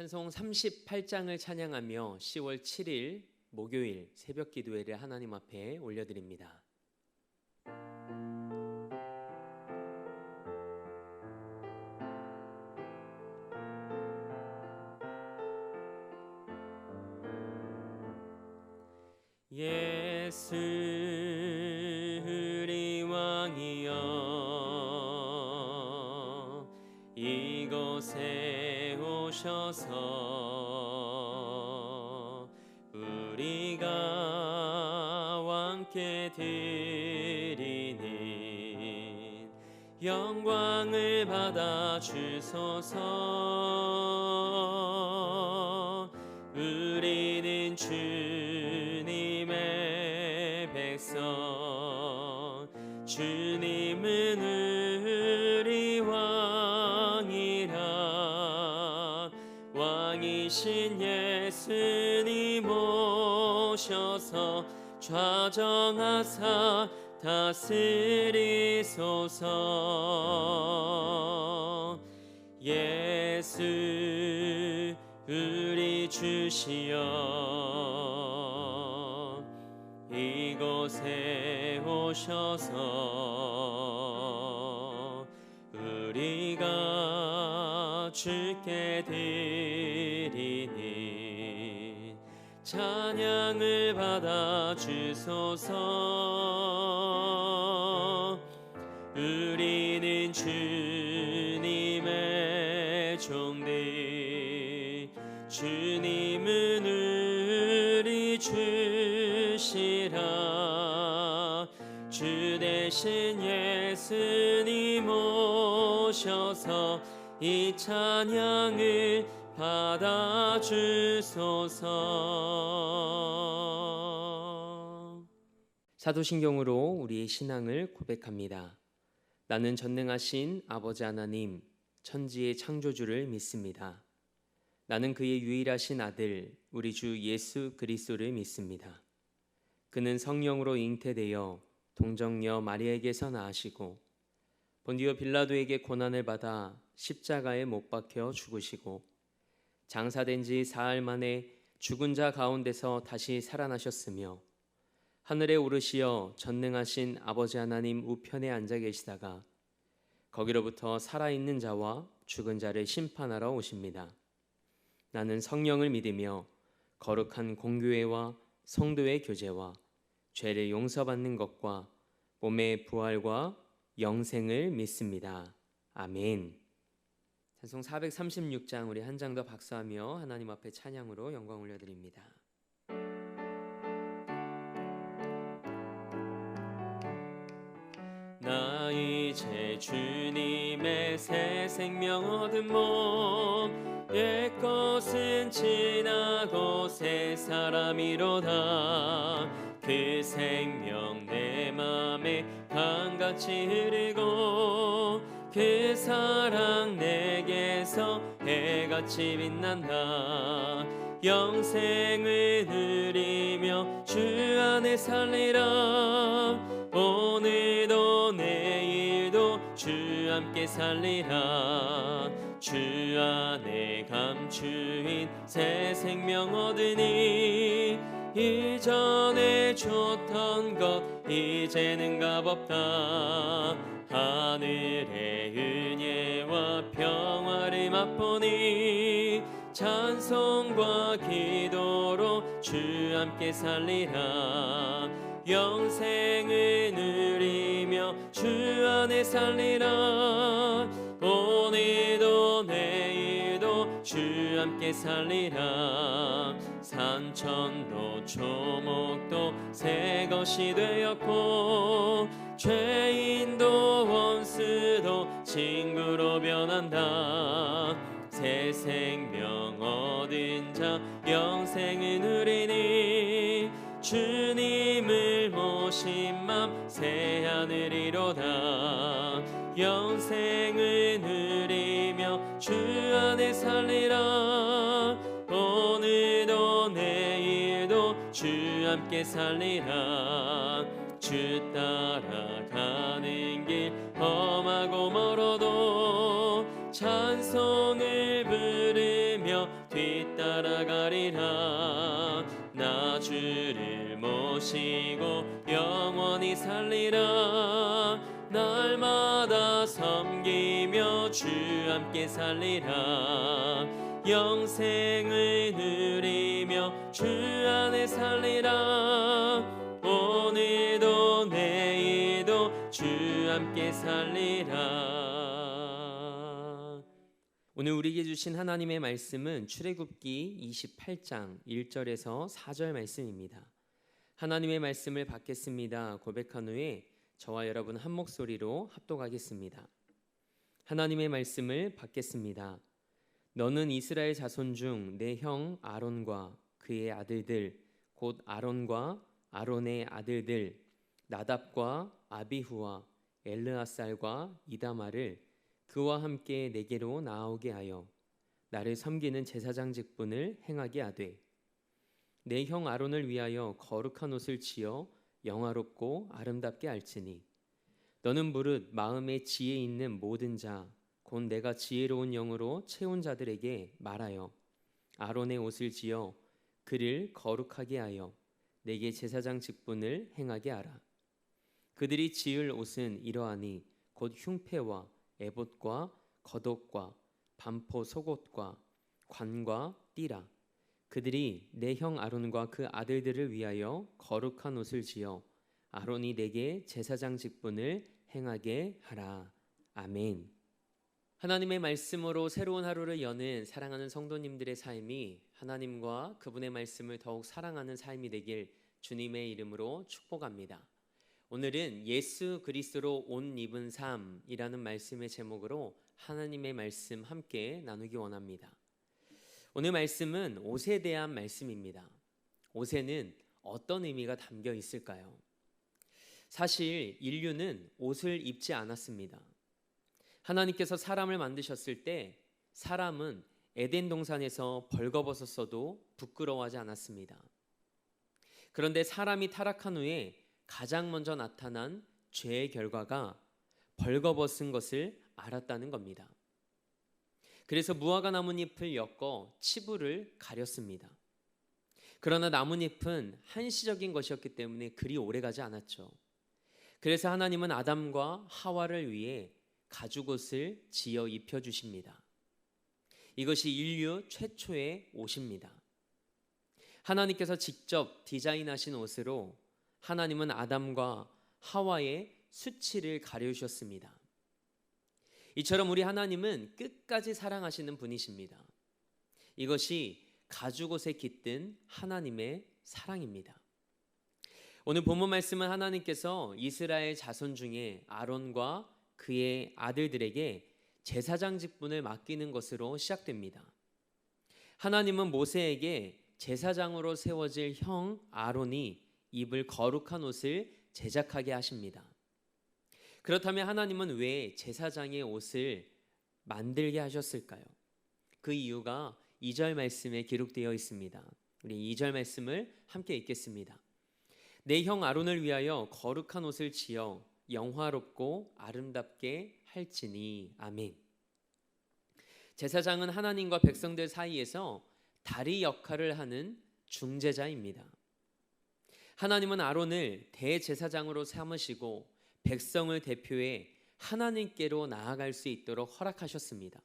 찬송 38장을 찬양하며 10월 7일 목요일 새벽 기도회를 하나님 앞에 올려드립니다. 예수 우리 왕이여 이곳에 오셔서 우리가 왕께 드리는 영광을 받아 주소서. 우리는 주님의 백성, 주님은 우리 왕이라. 왕이신 예수님 오셔서 좌정하사 다스리소서. 예수 우리 주시여 이곳에 오셔서 우리가 주께 드리는 찬양을 받아 주소서. 우리는 주님의 종들, 주님은 우리 주시라. 주 대신 예수님 오셔서 이 찬양을 받아 주소서. 사도신경으로 우리의 신앙을 고백합니다. 나는 전능하신 아버지 하나님, 천지의 창조주를 믿습니다. 나는 그의 유일하신 아들 우리 주 예수 그리스도를 믿습니다. 그는 성령으로 잉태되어 동정녀 마리아에게서 나으시고 본디오 빌라도에게 고난을 받아 십자가에 못 박혀 죽으시고 장사된 지 사흘 만에 죽은 자 가운데서 다시 살아나셨으며 하늘에 오르시어 전능하신 아버지 하나님 우편에 앉아 계시다가 거기로부터 살아있는 자와 죽은 자를 심판하러 오십니다. 나는 성령을 믿으며 거룩한 공교회와 성도의 교제와 죄를 용서받는 것과 몸의 부활과 영생을 믿습니다. 아멘. 찬송 436장 우리 한 장 더 박수하며 하나님 앞에 찬양으로 영광 올려드립니다. 나 이제 주님의 새 생명 얻은 몸, 옛것은 지나고 새 사람이로다. 그 생명 내 맘에 강같이 흐르고 그 사랑 내게서 해같이 빛난다. 영생을 누리며 주 안에 살리라. 오늘도 내일도 주 함께 살리라. 주 안에 감추인 새 생명 얻으니 이전에 줬던 것 이제는 값없다. 하늘의 은혜와 평화를 맛보니 찬송과 기도로 주 함께 살리라. 영생을 누리며 주 안에 살리라. 오늘도 내일도 주 함께 살리라. 산천도 초목도 새 것이 되었고 죄인도 원수도 친구로 변한다. 새 생명 얻은 자 영생을 누리니 주님을 모신 맘 새 하늘이로다. 영생을 누리며 주 안에 살리라. 오늘도 내일도 주 함께 살리라. 주 따라가는 길 험하고 멀어도 찬송을 부르며 뒤따라가리라. 나 주를 모시고 영원히 살리라. 날마다 섬기며 주 함께 살리라. 영생을 누리며 주 안에 살리라. 오늘도 내일도 주 함께 살리라. 오늘 우리에게 주신 하나님의 말씀은 출애굽기 28장 1절에서 4절 말씀입니다. 하나님의 말씀을 받겠습니다 고백한 후에 저와 여러분 한 목소리로 합독하겠습니다. 하나님의 말씀을 받겠습니다. 너는 이스라엘 자손 중 내 형 아론과 그의 아들들 곧 아론과 아론의 아들들 나답과 아비후와 엘르아살과 이다마를 그와 함께 내게로 나아오게 하여 나를 섬기는 제사장 직분을 행하게 하되 내 형 아론을 위하여 거룩한 옷을 지어 영화롭고 아름답게 할지니 너는 무릇 마음에 지혜 있는 모든 자 곧 내가 지혜로운 영으로 채운 자들에게 말하여 아론의 옷을 지어 그를 거룩하게 하여 내게 제사장 직분을 행하게 하라. 그들이 지을 옷은 이러하니 곧 흉패와 에봇과 겉옷과 반포 속옷과 관과 띠라. 그들이 내 형 아론과 그 아들들을 위하여 거룩한 옷을 지어 아론이 내게 제사장 직분을 행하게 하라. 아멘. 하나님의 말씀으로 새로운 하루를 여는 사랑하는 성도님들의 삶이 하나님과 그분의 말씀을 더욱 사랑하는 삶이 되길 주님의 이름으로 축복합니다. 오늘은 예수 그리스도로 옷 입은 삶이라는 말씀의 제목으로 하나님의 말씀 함께 나누기 원합니다. 오늘 말씀은 옷에 대한 말씀입니다. 옷에는 어떤 의미가 담겨 있을까요? 사실 인류는 옷을 입지 않았습니다. 하나님께서 사람을 만드셨을 때 사람은 에덴 동산에서 벌거벗었어도 부끄러워하지 않았습니다. 그런데 사람이 타락한 후에 가장 먼저 나타난 죄의 결과가 벌거벗은 것을 알았다는 겁니다. 그래서 무화과 나뭇잎을 엮어 치부를 가렸습니다. 그러나 나뭇잎은 한시적인 것이었기 때문에 그리 오래가지 않았죠. 그래서 하나님은 아담과 하와를 위해 가죽옷을 지어 입혀주십니다. 이것이 인류 최초의 옷입니다. 하나님께서 직접 디자인하신 옷으로 하나님은 아담과 하와의 수치를 가려주셨습니다. 이처럼 우리 하나님은 끝까지 사랑하시는 분이십니다. 이것이 가죽옷에 깃든 하나님의 사랑입니다. 오늘 본문 말씀은 하나님께서 이스라엘 자손 중에 아론과 그의 아들들에게 제사장 직분을 맡기는 것으로 시작됩니다. 하나님은 모세에게 제사장으로 세워질 형 아론이 입을 거룩한 옷을 제작하게 하십니다. 그렇다면 하나님은 왜 제사장의 옷을 만들게 하셨을까요? 그 이유가 2절 말씀에 기록되어 있습니다. 우리 2절 말씀을 함께 읽겠습니다. 내 형 아론을 위하여 거룩한 옷을 지어 영화롭고 아름답게 할지니. 아멘. 제사장은 하나님과 백성들 사이에서 다리 역할을 하는 중재자입니다. 하나님은 아론을 대제사장으로 삼으시고 백성을 대표해 하나님께로 나아갈 수 있도록 허락하셨습니다.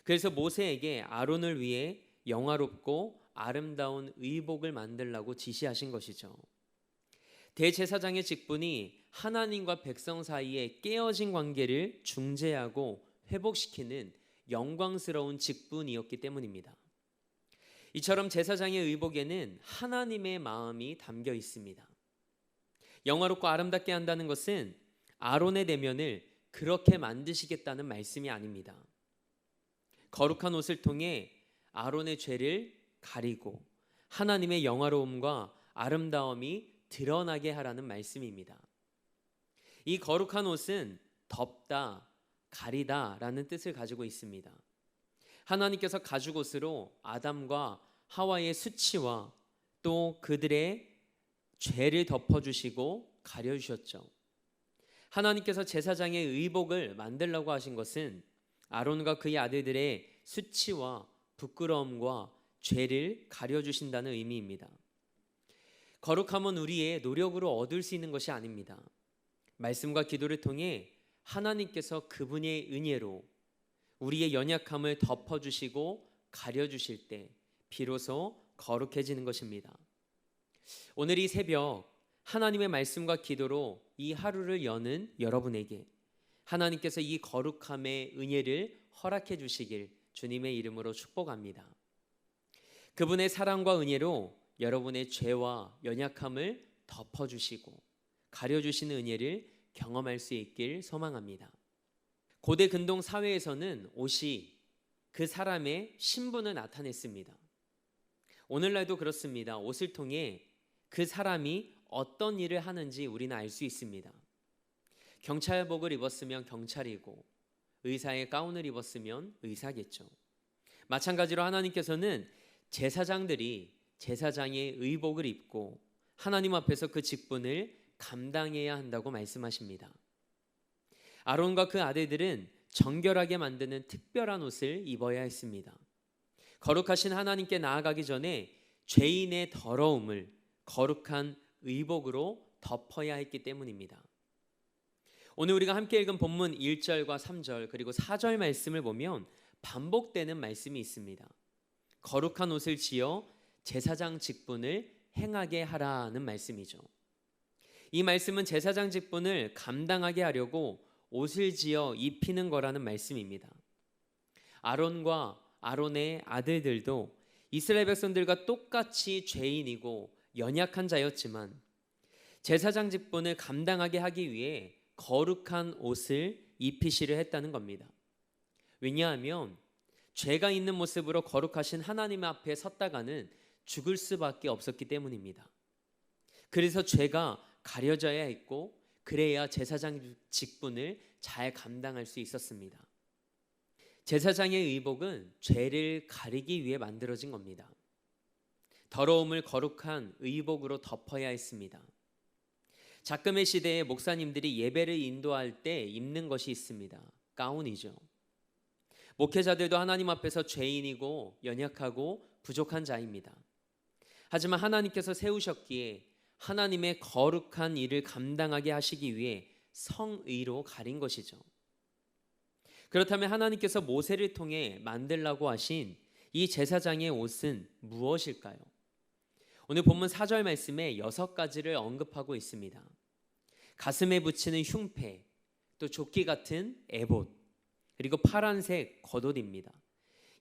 그래서 모세에게 아론을 위해 영화롭고 아름다운 의복을 만들라고 지시하신 것이죠. 대제사장의 직분이 하나님과 백성 사이에 깨어진 관계를 중재하고 회복시키는 영광스러운 직분이었기 때문입니다. 이처럼 제사장의 의복에는 하나님의 마음이 담겨 있습니다. 영화롭고 아름답게 한다는 것은 아론의 내면을 그렇게 만드시겠다는 말씀이 아닙니다. 거룩한 옷을 통해 아론의 죄를 가리고 하나님의 영화로움과 아름다움이 드러나게 하라는 말씀입니다. 이 거룩한 옷은 덮다, 가리다 라는 뜻을 가지고 있습니다. 하나님께서 가죽옷으로 아담과 하와의 수치와 또 그들의 죄를 덮어주시고 가려주셨죠. 하나님께서 제사장의 의복을 만들라고 하신 것은 아론과 그의 아들들의 수치와 부끄러움과 죄를 가려주신다는 의미입니다. 거룩함은 우리의 노력으로 얻을 수 있는 것이 아닙니다. 말씀과 기도를 통해 하나님께서 그분의 은혜로 우리의 연약함을 덮어주시고 가려주실 때 비로소 거룩해지는 것입니다. 오늘 이 새벽 하나님의 말씀과 기도로 이 하루를 여는 여러분에게 하나님께서 이 거룩함의 은혜를 허락해 주시길 주님의 이름으로 축복합니다. 그분의 사랑과 은혜로 여러분의 죄와 연약함을 덮어주시고 가려주시는 은혜를 경험할 수 있길 소망합니다. 고대 근동 사회에서는 옷이 그 사람의 신분을 나타냈습니다. 오늘날도 그렇습니다. 옷을 통해 그 사람이 어떤 일을 하는지 우리는 알 수 있습니다. 경찰복을 입었으면 경찰이고 의사의 가운을 입었으면 의사겠죠. 마찬가지로 하나님께서는 제사장들이 제사장의 의복을 입고 하나님 앞에서 그 직분을 감당해야 한다고 말씀하십니다. 아론과 그 아들들은 정결하게 만드는 특별한 옷을 입어야 했습니다. 거룩하신 하나님께 나아가기 전에 죄인의 더러움을 거룩한 의복으로 덮어야 했기 때문입니다. 오늘 우리가 함께 읽은 본문 1절과 3절 그리고 4절 말씀을 보면 반복되는 말씀이 있습니다. 거룩한 옷을 지어 제사장 직분을 행하게 하라는 말씀이죠. 이 말씀은 제사장 직분을 감당하게 하려고 옷을 지어 입히는 거라는 말씀입니다. 아론과 아론의 아들들도 이스라엘 백성들과 똑같이 죄인이고 연약한 자였지만 제사장 직분을 감당하게 하기 위해 거룩한 옷을 입히시려 했다는 겁니다. 왜냐하면 죄가 있는 모습으로 거룩하신 하나님 앞에 섰다가는 죽을 수밖에 없었기 때문입니다. 그래서 죄가 가려져야 했고 그래야 제사장 직분을 잘 감당할 수 있었습니다. 제사장의 의복은 죄를 가리기 위해 만들어진 겁니다. 더러움을 거룩한 의복으로 덮어야 했습니다. 작금의 시대에 목사님들이 예배를 인도할 때 입는 것이 있습니다. 가운이죠. 목회자들도 하나님 앞에서 죄인이고 연약하고 부족한 자입니다. 하지만 하나님께서 세우셨기에 하나님의 거룩한 일을 감당하게 하시기 위해 성의로 가린 것이죠. 그렇다면 하나님께서 모세를 통해 만들라고 하신 이 제사장의 옷은 무엇일까요? 오늘 본문 4절 말씀에 6가지를 언급하고 있습니다. 가슴에 붙이는 흉패, 또 조끼 같은 에봇, 그리고 파란색 겉옷입니다.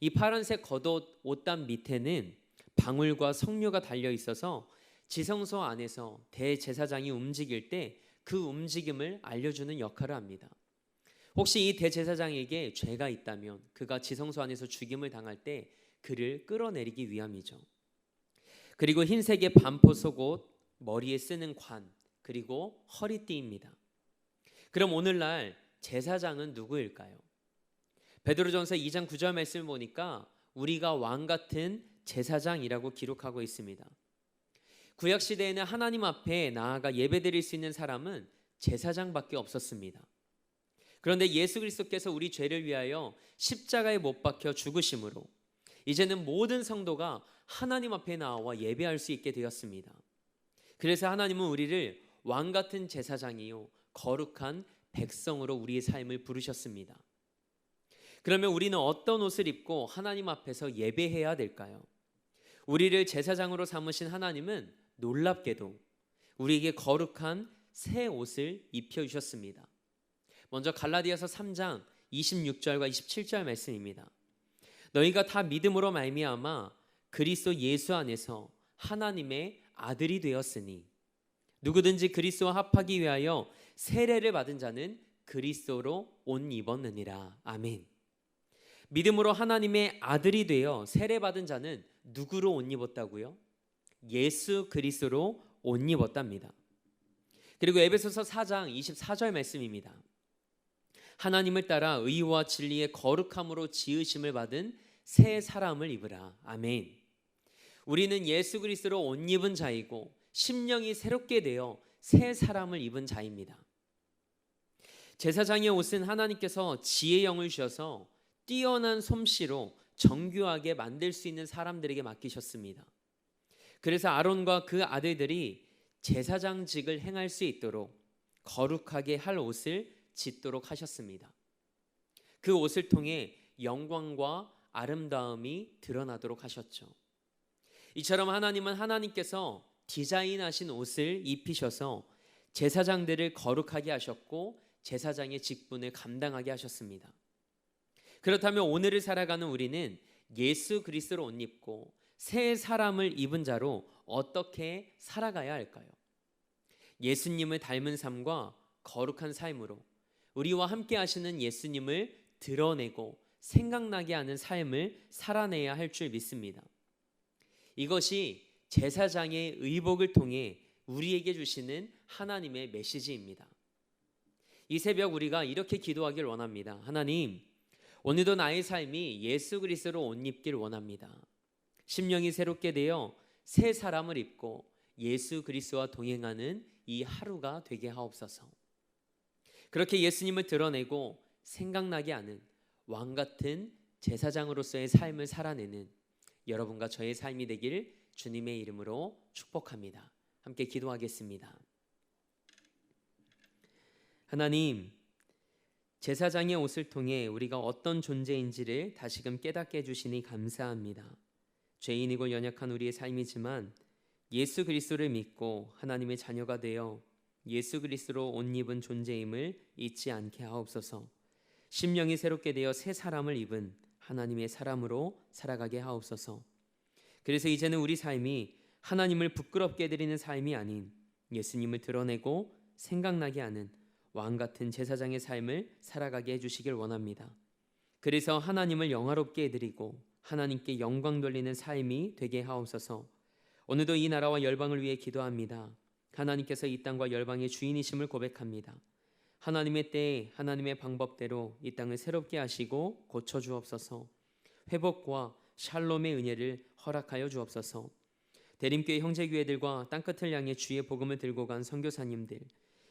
이 파란색 겉옷 옷단 밑에는 방울과 석류가 달려 있어서 지성소 안에서 대제사장이 움직일 때 그 움직임을 알려주는 역할을 합니다. 혹시 이 대제사장에게 죄가 있다면 그가 지성소 안에서 죽임을 당할 때 그를 끌어내리기 위함이죠. 그리고 흰색의 반포 속옷, 머리에 쓰는 관, 그리고 허리띠입니다. 그럼 오늘날 제사장은 누구일까요? 베드로전서 2장 9절 말씀을 보니까 우리가 왕 같은 제사장이라고 기록하고 있습니다. 구약 시대에는 하나님 앞에 나아가 예배드릴 수 있는 사람은 제사장밖에 없었습니다. 그런데 예수 그리스도께서 우리 죄를 위하여 십자가에 못 박혀 죽으심으로 이제는 모든 성도가 하나님 앞에 나와 예배할 수 있게 되었습니다. 그래서 하나님은 우리를 왕 같은 제사장이요 거룩한 백성으로 우리의 삶을 부르셨습니다. 그러면 우리는 어떤 옷을 입고 하나님 앞에서 예배해야 될까요? 우리를 제사장으로 삼으신 하나님은 놀랍게도 우리에게 거룩한 새 옷을 입혀주셨습니다. 먼저 갈라디아서 3장 26절과 27절 말씀입니다. 너희가 다 믿음으로 말미암아 그리스도 예수 안에서 하나님의 아들이 되었으니 누구든지 그리스도와 합하기 위하여 세례를 받은 자는 그리스도로 옷 입었느니라. 아멘. 믿음으로 하나님의 아들이 되어 세례받은 자는 누구로 옷 입었다고요? 예수 그리스도로 옷 입었답니다. 그리고 에베소서 4장 24절 말씀입니다. 하나님을 따라 의와 진리의 거룩함으로 지으심을 받은 새 사람을 입으라. 아멘. 우리는 예수 그리스도로 옷 입은 자이고 심령이 새롭게 되어 새 사람을 입은 자입니다. 제사장의 옷은 하나님께서 지혜의 영을 주셔서 뛰어난 솜씨로 정교하게 만들 수 있는 사람들에게 맡기셨습니다. 그래서 아론과 그 아들들이 제사장직을 행할 수 있도록 거룩하게 할 옷을 짓도록 하셨습니다. 그 옷을 통해 영광과 아름다움이 드러나도록 하셨죠. 이처럼 하나님은 하나님께서 디자인하신 옷을 입히셔서 제사장들을 거룩하게 하셨고 제사장의 직분을 감당하게 하셨습니다. 그렇다면 오늘을 살아가는 우리는 예수 그리스도를 옷 입고 새 사람을 입은 자로 어떻게 살아가야 할까요? 예수님을 닮은 삶과 거룩한 삶으로 우리와 함께 하시는 예수님을 드러내고 생각나게 하는 삶을 살아내야 할 줄 믿습니다. 이것이 제사장의 의복을 통해 우리에게 주시는 하나님의 메시지입니다. 이 새벽 우리가 이렇게 기도하길 원합니다. 하나님, 오늘도 나의 삶이 예수 그리스도로 옷 입길 원합니다. 심령이 새롭게 되어 새 사람을 입고 예수 그리스도와 동행하는 이 하루가 되게 하옵소서. 그렇게 예수님을 드러내고 생각나게 하는 왕 같은 제사장으로서의 삶을 살아내는 여러분과 저의 삶이 되길 주님의 이름으로 축복합니다. 함께 기도하겠습니다. 하나님, 제사장의 옷을 통해 우리가 어떤 존재인지를 다시금 깨닫게 해주시니 감사합니다. 죄인이고 연약한 우리의 삶이지만 예수 그리스도를 믿고 하나님의 자녀가 되어 예수 그리스도로 옷 입은 존재임을 잊지 않게 하옵소서. 심령이 새롭게 되어 새 사람을 입은 하나님의 사람으로 살아가게 하옵소서. 그래서 이제는 우리 삶이 하나님을 부끄럽게 해드리는 삶이 아닌 예수님을 드러내고 생각나게 하는 왕 같은 제사장의 삶을 살아가게 해주시길 원합니다. 그래서 하나님을 영화롭게 해드리고 하나님께 영광 돌리는 삶이 되게 하옵소서. 오늘도 이 나라와 열방을 위해 기도합니다. 하나님께서 이 땅과 열방의 주인이심을 고백합니다. 하나님의 때에 하나님의 방법대로 이 땅을 새롭게 하시고 고쳐주옵소서. 회복과 샬롬의 은혜를 허락하여 주옵소서. 대림교회 형제교회들과 땅끝을 향해 주의 복음을 들고 간 선교사님들,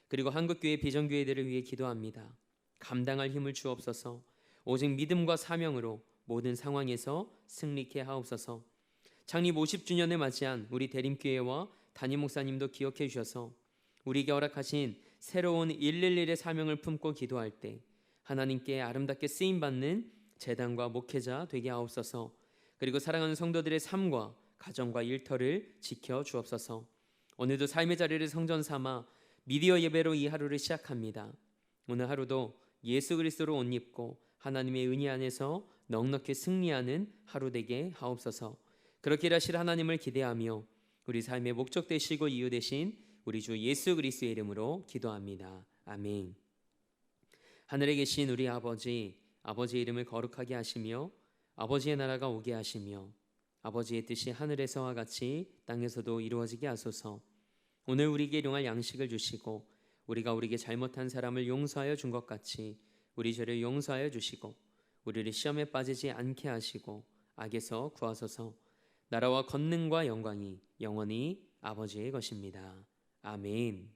그리고 한국교회 비전교회들을 위해 기도합니다. 감당할 힘을 주옵소서. 오직 믿음과 사명으로 모든 상황에서 승리케 하옵소서. 창립 50주년을 맞이한 우리 대림교회와 담임 목사님도 기억해 주셔서 우리에게 허락하신 새로운 111의 사명을 품고 기도할 때 하나님께 아름답게 쓰임받는 제단과 목회자 되게 하옵소서. 그리고 사랑하는 성도들의 삶과 가정과 일터를 지켜 주옵소서. 오늘도 삶의 자리를 성전 삼아 미디어 예배로 이 하루를 시작합니다. 오늘 하루도 예수 그리스도로 옷 입고 하나님의 은혜 안에서 넉넉히 승리하는 하루 되게 하옵소서. 그렇게 일하실 하나님을 기대하며 우리 삶의 목적 되시고 이유 되신 우리 주 예수 그리스도의 이름으로 기도합니다. 아멘. 하늘에 계신 우리 아버지, 아버지의 이름을 거룩하게 하시며 아버지의 나라가 오게 하시며 아버지의 뜻이 하늘에서와 같이 땅에서도 이루어지게 하소서. 오늘 우리에게 일용할 양식을 주시고 우리가 우리에게 잘못한 사람을 용서하여 준 것 같이 우리 죄를 용서하여 주시고 우리를 시험에 빠지지 않게 하시고 악에서 구하소서. 나라와 권능과 영광이 영원히 아버지의 것입니다. 아멘.